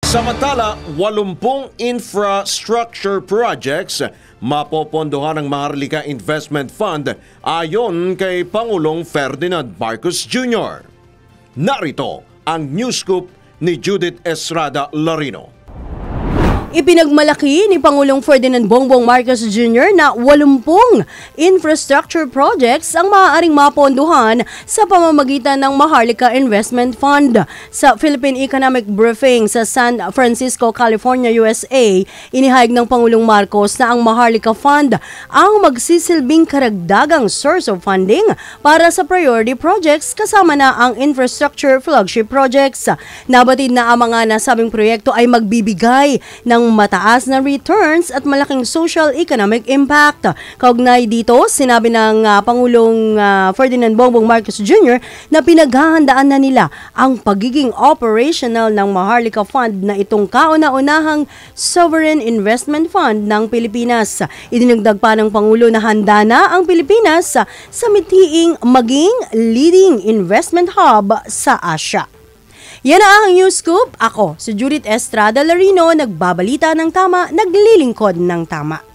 Samantala, 80 infrastructure projects mapopondohan ng Maharlika Investment Fund ayon kay Pangulong Ferdinand Marcos Jr. Narito ang news scoop ni Judith Estrada Larino. Ipinagmalaki ni Pangulong Ferdinand Bongbong Marcos Jr. na 80 infrastructure projects ang maaaring mapondohan sa pamamagitan ng Maharlika Investment Fund. Sa Philippine Economic Briefing sa San Francisco, California, USA, inihayag ng Pangulong Marcos na ang Maharlika Fund ang magsisilbing karagdagang source of funding para sa priority projects kasama na ang infrastructure flagship projects. Nabatid na ang mga nasabing proyekto ay magbibigay ng mataas na returns at malaking social economic impact. Kaugnay dito, sinabi ng Pangulong Ferdinand Bongbong Marcos Jr. na pinaghahandaan na nila ang pagiging operational ng Maharlika Fund na itong kauna-unahang sovereign investment fund ng Pilipinas. Idinagdag pa ng Pangulo na handa na ang Pilipinas sa mithiing maging leading investment hub sa Asia. Yan ang news scoop. Ako, si Judith Estrada Larino, nagbabalita ng tama, naglilingkod ng tama.